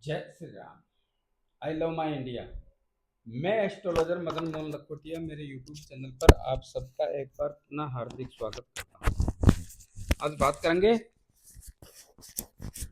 जय Shri Ram. I love my India. मैं astrologer Madan Mohan Lakhotia, मेरे यूट्यूब चैनल पर आप सबका एक बार पुनः हार्दिक स्वागत करता हूँ। आज बात करेंगे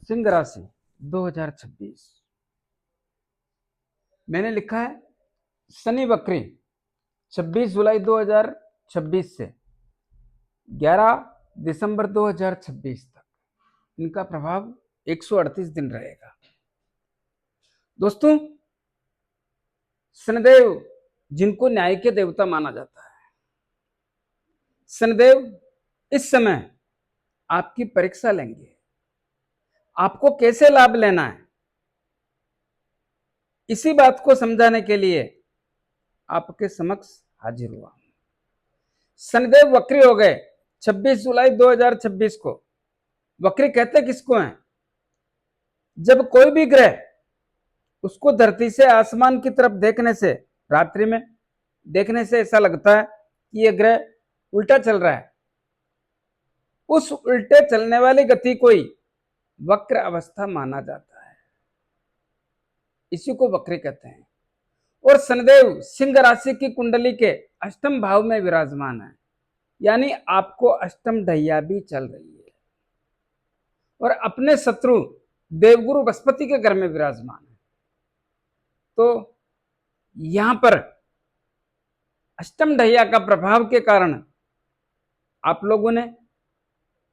सिंह राशि 2026। मैंने लिखा है शनि वक्री 26 जुलाई 2026 से 11 दिसंबर 2026 तक इनका प्रभाव 138 दिन रहेगा। दोस्तों, शनिदेव जिनको न्याय के देवता माना जाता है, शनिदेव इस समय आपकी परीक्षा लेंगे। आपको कैसे लाभ लेना है, इसी बात को समझाने के लिए आपके समक्ष हाजिर हुआ। शनिदेव वक्री हो गए 26 जुलाई 2026 को। वक्री कहते किसको हैं? जब कोई भी ग्रह उसको धरती से आसमान की तरफ देखने से, रात्रि में देखने से ऐसा लगता है कि यह ग्रह उल्टा चल रहा है, उस उल्टे चलने वाली गति को ही वक्र अवस्था माना जाता है। इसी को वक्री कहते हैं। और शनिदेव सिंह राशि की कुंडली के अष्टम भाव में विराजमान है, यानी आपको अष्टम ढैया भी चल रही है। और अपने शत्रु देवगुरु बृहस्पति के घर में विराजमान है। तो यहां पर अष्टम ढैया का प्रभाव के कारण आप लोगों ने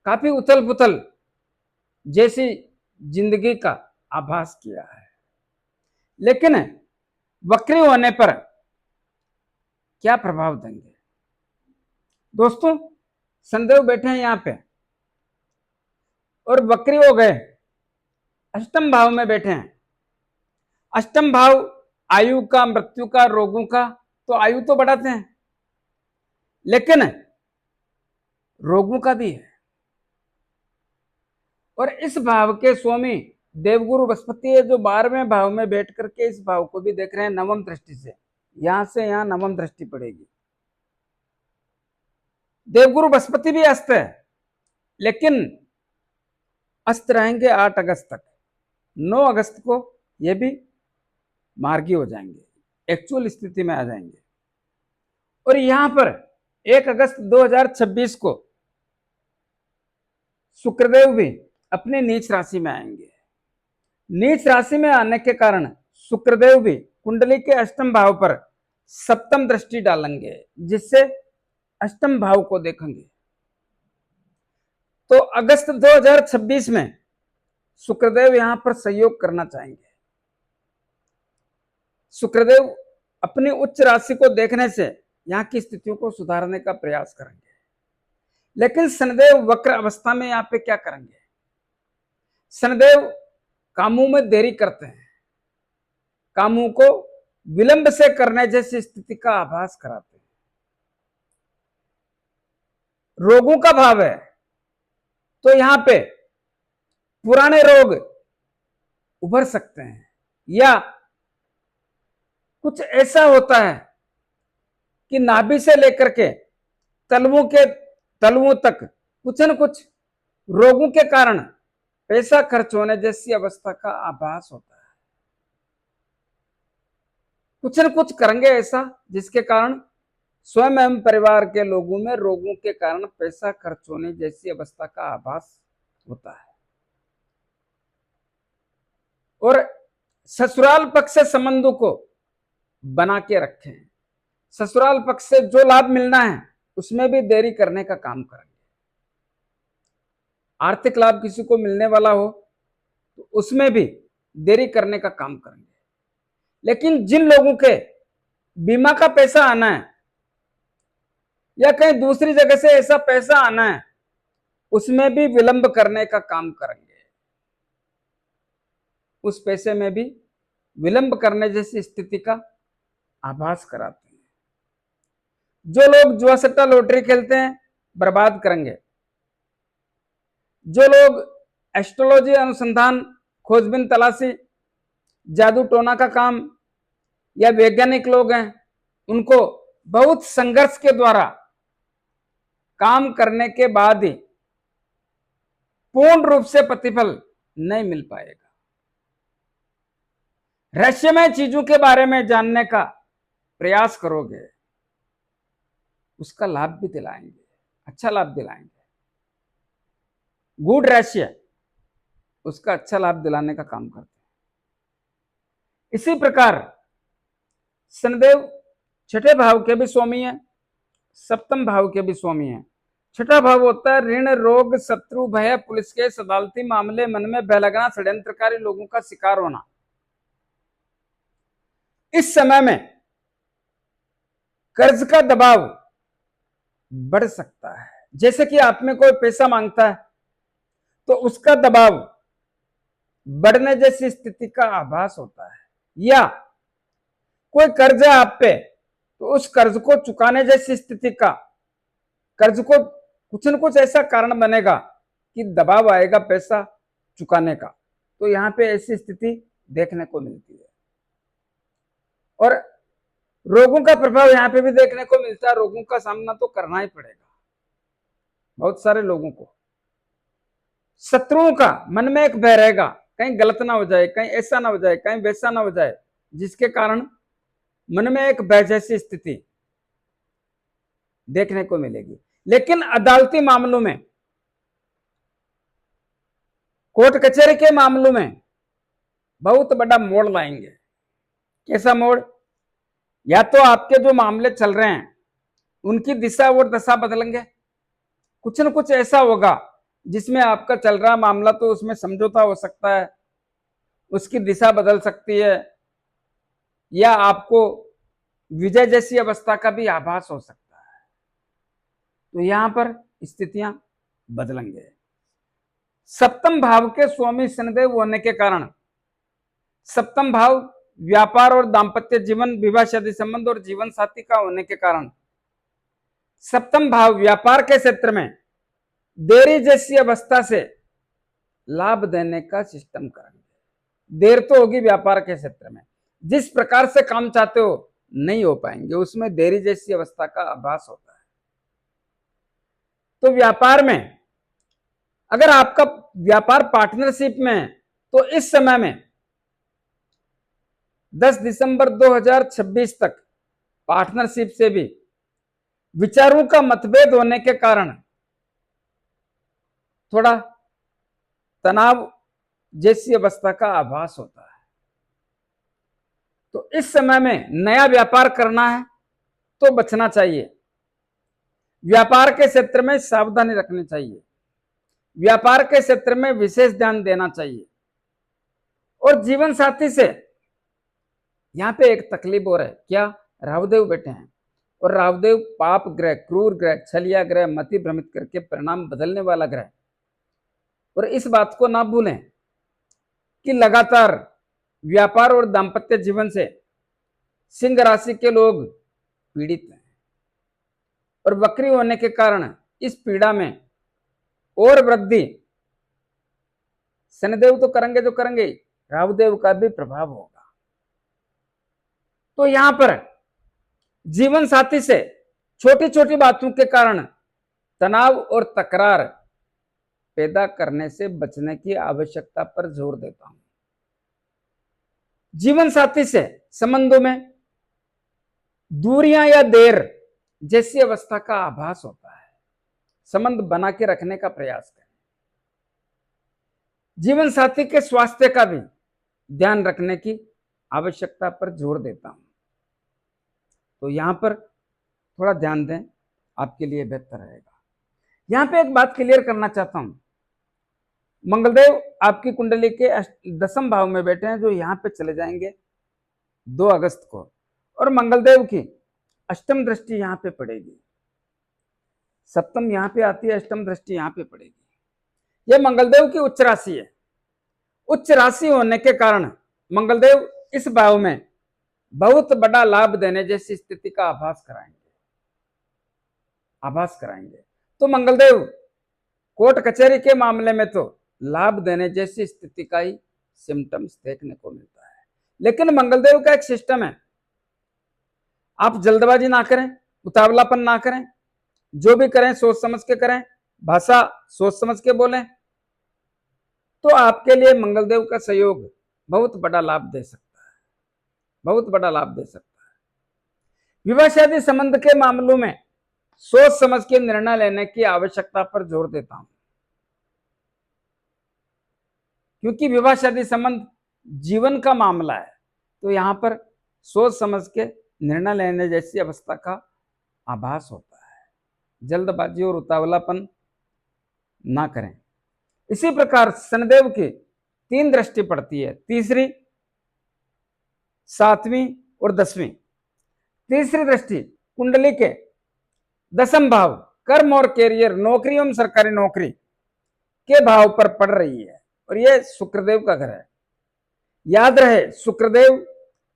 काफी उथल पुथल जैसी जिंदगी का आभास किया है। लेकिन वक्री होने पर क्या प्रभाव देंगे? दोस्तों, शनिदेव बैठे हैं यहां पे और वक्री हो गए, अष्टम भाव में बैठे हैं। अष्टम भाव आयु का, मृत्यु का, रोगों का, तो आयु तो बढ़ाते हैं, लेकिन रोगों का भी है। और इस भाव के स्वामी देवगुरु बृहस्पति है, जो 12वें भाव में बैठ करके इस भाव को भी देख रहे हैं नवम दृष्टि से। यहां से यहां नवम दृष्टि पड़ेगी। देवगुरु बृहस्पति भी अस्त है, लेकिन अस्त रहेंगे 8 अगस्त तक। 9 अगस्त को ये भी मार्गी हो जाएंगे, एक्चुअल स्थिति में आ जाएंगे। और यहां पर 1 अगस्त 2026 को शुक्रदेव भी अपनी नीच राशि में आएंगे। नीच राशि में आने के कारण शुक्रदेव भी कुंडली के अष्टम भाव पर सप्तम दृष्टि डालेंगे, जिससे अष्टम भाव को देखेंगे। तो अगस्त 2026 में शुक्रदेव यहां पर सहयोग करना चाहेंगे। शुक्रदेव अपनी उच्च राशि को देखने से यहां की स्थितियों को सुधारने का प्रयास करेंगे। लेकिन शनिदेव वक्र अवस्था में यहां पे क्या करेंगे? शनिदेव कामों में देरी करते हैं, कामों को विलंब से करने जैसी स्थिति का आभास कराते हैं। रोगों का भाव है, तो यहां पे पुराने रोग उभर सकते हैं, या कुछ ऐसा होता है कि नाभि से लेकर के तलवों तक कुछ न कुछ रोगों के कारण पैसा खर्च होने जैसी अवस्था का आभास होता है। कुछ न कुछ करेंगे ऐसा जिसके कारण स्वयं एवं परिवार के लोगों में रोगों के कारण पैसा खर्च होने जैसी अवस्था का आभास होता है। और ससुराल पक्ष से संबंधों को बना के रखें। ससुराल पक्ष से जो लाभ मिलना है उसमें भी देरी करने का काम करेंगे। आर्थिक लाभ किसी को मिलने वाला हो तो उसमें भी देरी करने का काम करेंगे। लेकिन जिन लोगों के बीमा का पैसा आना है या कहीं दूसरी जगह से ऐसा पैसा आना है, उसमें भी विलंब करने का काम करेंगे। उस पैसे में भी विलंब करने जैसी स्थिति का आभास कराते हैं। जो लोग जुआ सट्टा लॉटरी खेलते हैं, बर्बाद करेंगे। जो लोग एस्ट्रोलॉजी अनुसंधान, खोजबीन, तलाशी, जादू टोना का काम या वैज्ञानिक लोग हैं, उनको बहुत संघर्ष के द्वारा काम करने के बाद ही पूर्ण रूप से प्रतिफल नहीं मिल पाएगा। रहस्यमय चीजों के बारे में जानने का प्रयास करोगे, उसका लाभ भी दिलाएंगे, अच्छा लाभ दिलाएंगे। गूढ़ रहस्य उसका अच्छा लाभ दिलाने का काम करते हैं। इसी प्रकार शनिदेव छठे भाव के भी स्वामी है, सप्तम भाव के भी स्वामी है। छठा भाव होता है ऋण, रोग, शत्रु, भय, पुलिस केस, अदालती मामले, मन में भय लगना, षड्यंत्रकारी लोगों का शिकार होना। इस समय में कर्ज का दबाव बढ़ सकता है। जैसे कि आप में कोई पैसा मांगता है तो उसका दबाव बढ़ने जैसी स्थिति का आभास होता है, या कोई कर्ज है आप पे तो उस कर्ज को चुकाने जैसी स्थिति का, कर्ज को कुछ न कुछ ऐसा कारण बनेगा कि दबाव आएगा पैसा चुकाने का। तो यहां पे ऐसी स्थिति देखने को मिलती है। और रोगों का प्रभाव यहां पे भी देखने को मिलता है। रोगों का सामना तो करना ही पड़ेगा बहुत सारे लोगों को। शत्रुओं का मन में एक भय रहेगा, कहीं गलत ना हो जाए, कहीं ऐसा ना हो जाए, कहीं वैसा ना हो जाए, जिसके कारण मन में एक भय जैसी स्थिति देखने को मिलेगी। लेकिन अदालती मामलों में, कोर्ट कचहरी के मामलों में बहुत बड़ा मोड़ लाएंगे। कैसा मोड़? या तो आपके जो मामले चल रहे हैं उनकी दिशा और दशा बदलेंगे, कुछ न कुछ ऐसा होगा जिसमें आपका चल रहा मामला तो उसमें समझौता हो सकता है, उसकी दिशा बदल सकती है, या आपको विजय जैसी अवस्था का भी आभास हो सकता है। तो यहां पर स्थितियां बदलेंगे। सप्तम भाव के स्वामी शनिदेव होने के कारण, सप्तम भाव व्यापार और दाम्पत्य जीवन, विवाह शादी संबंध और जीवन साथी का होने के कारण, सप्तम भाव व्यापार के क्षेत्र में देरी जैसी अवस्था से लाभ देने का सिस्टम करेंगे। देर तो होगी व्यापार के क्षेत्र में, जिस प्रकार से काम चाहते हो नहीं हो पाएंगे, उसमें देरी जैसी अवस्था का आभास होता है। तो व्यापार में अगर आपका व्यापार पार्टनरशिप में है तो इस समय में 10 दिसंबर 2026 तक पार्टनरशिप से भी विचारों का मतभेद होने के कारण थोड़ा तनाव जैसी अवस्था का आभास होता है। तो इस समय में नया व्यापार करना है तो बचना चाहिए, व्यापार के क्षेत्र में सावधानी रखनी चाहिए, व्यापार के क्षेत्र में विशेष ध्यान देना चाहिए। और जीवन साथी से यहां पे एक तकलीफ और है, क्या? राहुदेव बैठे हैं और राहुदेव पाप ग्रह, क्रूर ग्रह, छलिया ग्रह, मति भ्रमित करके परिणाम बदलने वाला ग्रह। और इस बात को ना भूलें कि लगातार व्यापार और दाम्पत्य जीवन से सिंह राशि के लोग पीड़ित हैं, और वक्री होने के कारण इस पीड़ा में और वृद्धि शनिदेव तो करेंगे जो करेंगे, राहुदेव का भी प्रभाव होगा। तो यहां पर जीवन साथी से छोटी छोटी बातों के कारण तनाव और तकरार पैदा करने से बचने की आवश्यकता पर जोर देता हूं। जीवन साथी से संबंधों में दूरियां या देर जैसी अवस्था का आभास होता है, संबंध बना के रखने का प्रयास करें। जीवन साथी के स्वास्थ्य का भी ध्यान रखने की आवश्यकता पर जोर देता हूं। तो यहां पर थोड़ा ध्यान दें, आपके लिए बेहतर रहेगा। यहां पे एक बात क्लियर करना चाहता हूं, मंगलदेव आपकी कुंडली के 10वें भाव में बैठे हैं, जो यहां पे चले जाएंगे 2 अगस्त को, और मंगलदेव की अष्टम दृष्टि यहां पे पड़ेगी। सप्तम यहां पे आती है, अष्टम दृष्टि यहां पे पड़ेगी। यह मंगलदेव की उच्च राशि है। उच्च राशि होने के कारण मंगलदेव इस भाव में बहुत बड़ा लाभ देने जैसी स्थिति का आभास कराएंगे। तो मंगलदेव कोर्ट कचहरी के मामले में तो लाभ देने जैसी स्थिति का ही सिम्टम्स देखने को मिलता है। लेकिन मंगलदेव का एक सिस्टम है, आप जल्दबाजी ना करें, उतावलापन ना करें, जो भी करें सोच समझ के करें, भाषा सोच समझ के बोलें, तो आपके लिए मंगलदेव का सहयोग बहुत बड़ा लाभ दे सकता है। बहुत बड़ा लाभ दे सकता है। विवाह शादी संबंध के मामलों में सोच समझ के निर्णय लेने की आवश्यकता पर जोर देता हूं, क्योंकि विवाह शादी संबंध जीवन का मामला है, तो यहां पर सोच समझ के निर्णय लेने जैसी अवस्था का आभास होता है। जल्दबाजी और उतावलापन ना करें। इसी प्रकार शनिदेव की 3 दृष्टि पड़ती है, तीसरी, 7वीं और 10वीं। तीसरी दृष्टि कुंडली के 10म भाव कर्म और कैरियर, नौकरी एवं सरकारी नौकरी के भाव पर पड़ रही है, और यह शुक्रदेव का घर है। याद रहे, शुक्रदेव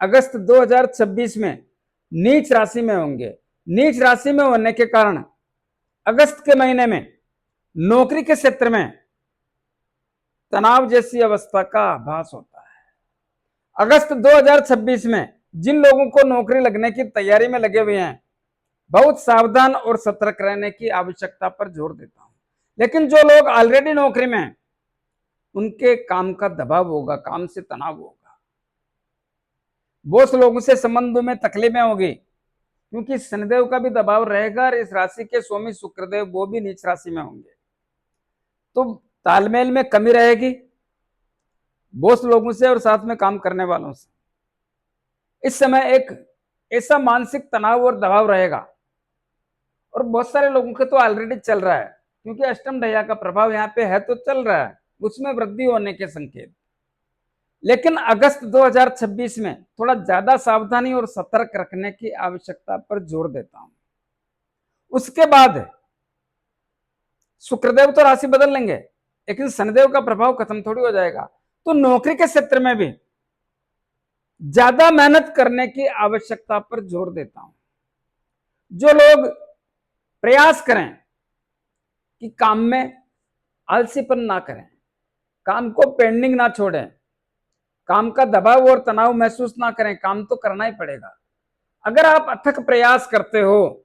अगस्त 2026 में नीच राशि में होंगे। नीच राशि में होने के कारण अगस्त के महीने में नौकरी के क्षेत्र में तनाव जैसी अवस्था का आभास होता है। अगस्त 2026 में जिन लोगों को नौकरी लगने की तैयारी में लगे हुए हैं, बहुत सावधान और सतर्क रहने की आवश्यकता पर जोर देता हूं। लेकिन जो लोग ऑलरेडी नौकरी में हैं, उनके काम का दबाव होगा, काम से तनाव होगा, बॉस लोगों से संबंधों में तकलीफें होगी, क्योंकि शनिदेव का भी दबाव रहेगा और इस राशि के स्वामी शुक्रदेव वो भी नीच राशि में होंगे, तो तालमेल में कमी रहेगी बॉस लोगों से और साथ में काम करने वालों से। इस समय एक ऐसा मानसिक तनाव और दबाव रहेगा, और बहुत सारे लोगों के तो ऑलरेडी चल रहा है, क्योंकि अष्टम ढैया का प्रभाव यहाँ पे है, तो चल रहा है, उसमें वृद्धि होने के संकेत। लेकिन अगस्त 2026 में थोड़ा ज्यादा सावधानी और सतर्क रखने की आवश्यकता पर जोर देता हूं। उसके बाद शुक्रदेव तो राशि बदल लेंगे, लेकिन शनिदेव का प्रभाव खत्म थोड़ी हो जाएगा, तो नौकरी के क्षेत्र में भी ज्यादा मेहनत करने की आवश्यकता पर जोर देता हूं। जो लोग प्रयास करें कि काम में आलसीपन ना करें, काम को पेंडिंग ना छोड़ें, काम का दबाव और तनाव महसूस ना करें, काम तो करना ही पड़ेगा। अगर आप अथक प्रयास करते हो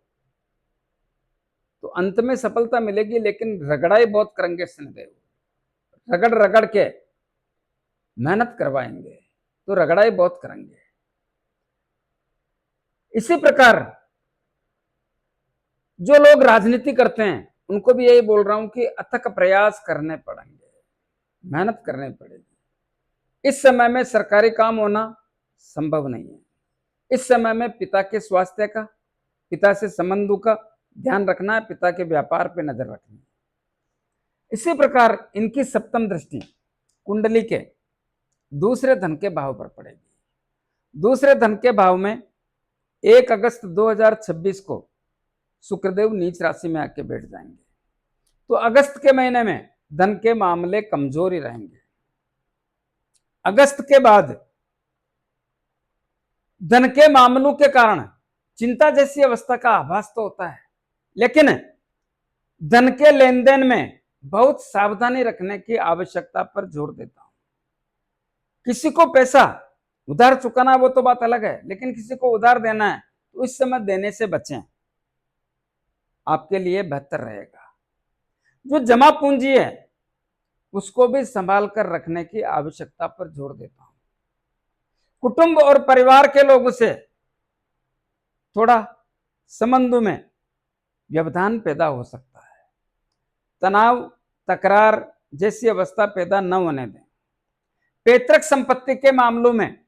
तो अंत में सफलता मिलेगी, लेकिन रगड़ाई बहुत करेंगे शनिदेव, रगड़ रगड़ के मेहनत करवाएंगे, तो रगड़ाई बहुत करेंगे। इसी प्रकार जो लोग राजनीति करते हैं, उनको भी यही बोल रहा हूं कि अथक प्रयास करने पड़ेंगे, मेहनत करनी पड़ेगी। इस समय में सरकारी काम होना संभव नहीं है। इस समय में पिता के स्वास्थ्य का, पिता से संबंधों का ध्यान रखना है, पिता के व्यापार पे नजर रखनी है। इसी प्रकार इनकी 7म दृष्टि कुंडली के दूसरे धन के भाव पर पड़ेगी। दूसरे धन के भाव में 1 अगस्त 2026 को शुक्रदेव नीच राशि में आके बैठ जाएंगे, तो अगस्त के महीने में धन के मामले कमजोर ही रहेंगे। अगस्त के बाद धन के मामलों के कारण चिंता जैसी अवस्था का आभास तो होता है, लेकिन धन के लेन देन में बहुत सावधानी रखने की आवश्यकता पर जोर देता हूं। किसी को पैसा उधार चुकाना वो तो बात अलग है, लेकिन किसी को उधार देना है तो इस समय देने से बचें, आपके लिए बेहतर रहेगा। जो जमा पूंजी है उसको भी संभाल कर रखने की आवश्यकता पर जोर देता हूं। कुटुंब और परिवार के लोगों से थोड़ा संबंधों में व्यवधान पैदा हो सकता है, तनाव तकरार जैसी अवस्था पैदा न होने दें। पैतृक संपत्ति के मामलों में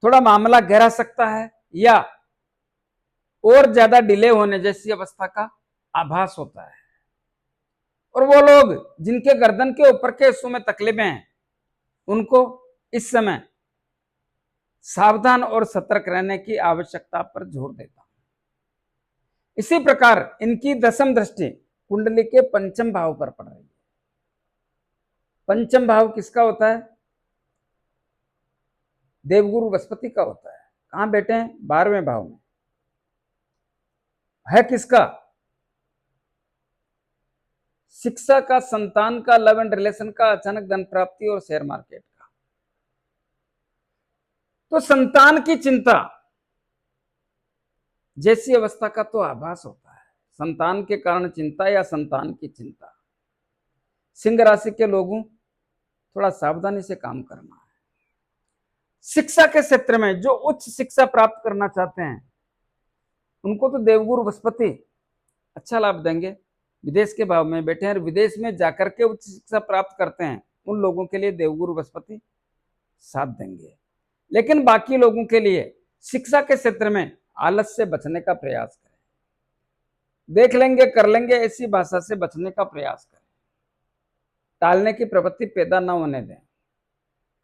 थोड़ा मामला गहरा सकता है, या और ज्यादा डिले होने जैसी अवस्था का आभास होता है, और वो लोग जिनके गर्दन के ऊपर के हिस्सों में तकलीफें हैं, उनको इस समय सावधान और सतर्क रहने की आवश्यकता पर जोर देता हूं। इसी प्रकार इनकी 10म दृष्टि कुंडली के 5म भाव पर पड़ रही है। 5म भाव किसका होता है? देवगुरु बृहस्पति का होता है। कहां बैठे हैं? 12वें भाव में। है किसका? शिक्षा का, संतान का, लव एंड रिलेशन का, अचानक धन प्राप्ति और शेयर मार्केट का। तो संतान की चिंता जैसी अवस्था का तो आभास होता है। संतान के कारण चिंता या संतान की चिंता। सिंह राशि के लोगों थोड़ा सावधानी से काम करना है। शिक्षा के क्षेत्र में जो उच्च शिक्षा प्राप्त करना चाहते हैं उनको तो देवगुरु बृहस्पति अच्छा लाभ देंगे। विदेश के भाव में बैठे हैं और विदेश में जाकर के उच्च शिक्षा प्राप्त करते हैं, उन लोगों के लिए देवगुरु बृहस्पति साथ देंगे। लेकिन बाकी लोगों के लिए शिक्षा के क्षेत्र में आलस से बचने का प्रयास करें, देख लेंगे कर लेंगे ऐसी भाषा से बचने का प्रयास करें, टालने की प्रवृत्ति पैदा न होने दें।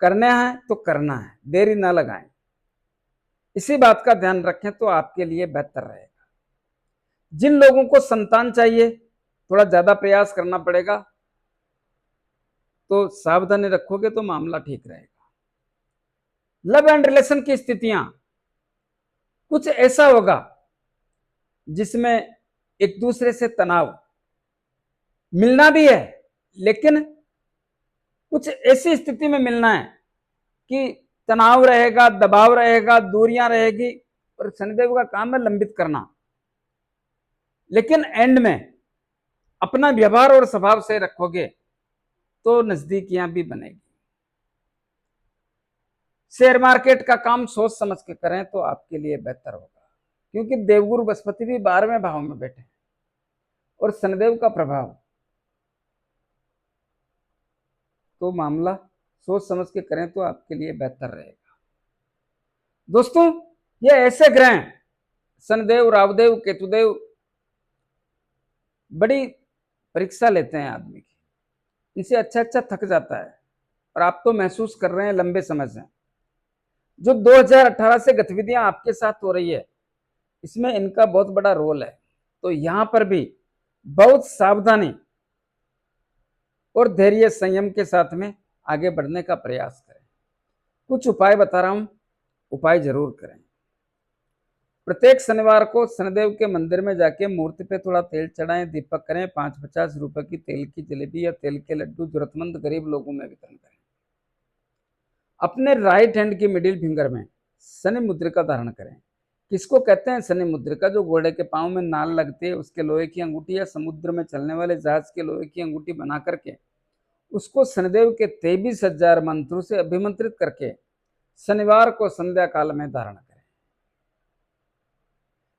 करना है तो करना है, देरी ना लगाएं। इसी बात का ध्यान रखें तो आपके लिए बेहतर रहेगा। जिन लोगों को संतान चाहिए थोड़ा ज्यादा प्रयास करना पड़ेगा, तो सावधानी रखोगे तो मामला ठीक रहेगा। लव एंड रिलेशन की स्थितियां कुछ ऐसा होगा जिसमें एक दूसरे से तनाव मिलना भी है, लेकिन कुछ ऐसी स्थिति में मिलना है कि तनाव रहेगा, दबाव रहेगा, दूरियां रहेगी, और शनिदेव का काम है लंबित करना। लेकिन एंड में अपना व्यवहार और स्वभाव से रखोगे तो नजदीकियां भी बनेगी। शेयर मार्केट का काम सोच समझ के करें तो आपके लिए बेहतर होगा, क्योंकि देवगुरु बृहस्पति भी 12वें भाव में बैठे हैं और शनिदेव का प्रभाव, तो मामला सोच समझ के करें तो आपके लिए बेहतर रहेगा। दोस्तों, ये ऐसे ग्रह हैं शनिदेव, राहुदेव, केतुदेव, बड़ी परीक्षा लेते हैं आदमी की, इनसे अच्छा थक जाता है। और आप तो महसूस कर रहे हैं लंबे समय से जो 2018 से गतिविधियां आपके साथ हो रही है, इसमें इनका बहुत बड़ा रोल है। तो यहां पर भी बहुत सावधानी और धैर्य संयम के साथ में आगे बढ़ने का प्रयास करें। कुछ उपाय बता रहा हूं, उपाय जरूर करें। प्रत्येक शनिवार को शनिदेव के मंदिर में जाके मूर्ति पे थोड़ा तेल चढ़ाएं, दीपक करें, 5-50 रुपए की तेल की जलेबी या तेल के लड्डू जरूरतमंद गरीब लोगों में वितरण करें। अपने राइट हैंड की मिडिल फिंगर में शनि मुद्रिका धारण करें। किसको कहते हैं शनि मुद्रिका? जो घोड़े के पांव में नाल लगती है उसके लोहे की अंगूठी, या समुद्र में चलने वाले जहाज के लोहे की अंगूठी बना करके उसको शनिदेव के 23,000 मंत्रों से अभिमंत्रित करके शनिवार को संध्या काल में धारण करें।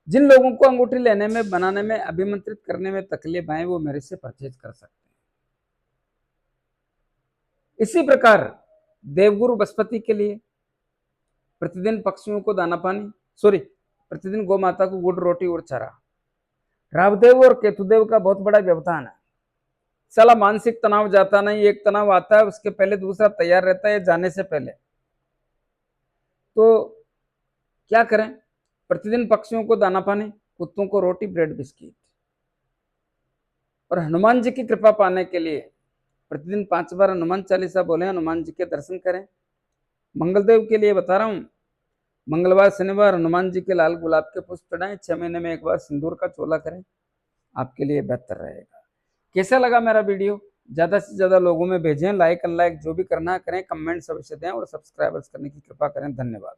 जिन लोगों को अंगूठी लेने में, बनाने में, अभिमंत्रित करने में तकलीफ आए वो मेरे से परचेज कर सकते हैं। इसी प्रकार देवगुरु बृहस्पति के लिए प्रतिदिन पक्षियों को दाना पानी, प्रतिदिन गौ माता को गुड़ रोटी और चारा। राहुदेव और केतुदेव का बहुत बड़ा व्यवधान है। साला मानसिक तनाव जाता नहीं, एक तनाव आता है उसके पहले दूसरा तैयार रहता है जाने से पहले। तो क्या करें? प्रतिदिन पक्षियों को दाना पानी, कुत्तों को रोटी, ब्रेड, बिस्किट। और हनुमान जी की कृपा पाने के लिए प्रतिदिन 5 बार हनुमान चालीसा बोले, हनुमान जी के दर्शन करें। मंगलदेव के लिए बता रहा हूं, मंगलवार शनिवार हनुमान जी के लाल गुलाब के पुष्प चढ़ाएं, 6 महीने में एक बार सिंदूर का चोला करें, आपके लिए बेहतर रहेगा। कैसा लगा मेरा वीडियो? ज्यादा से ज्यादा लोगों में भेजें, लाइक अनलाइक जो भी करना है करें, कमेंट्स अवश्य दें और सब्सक्राइबर्स करने की कृपा करें। धन्यवाद।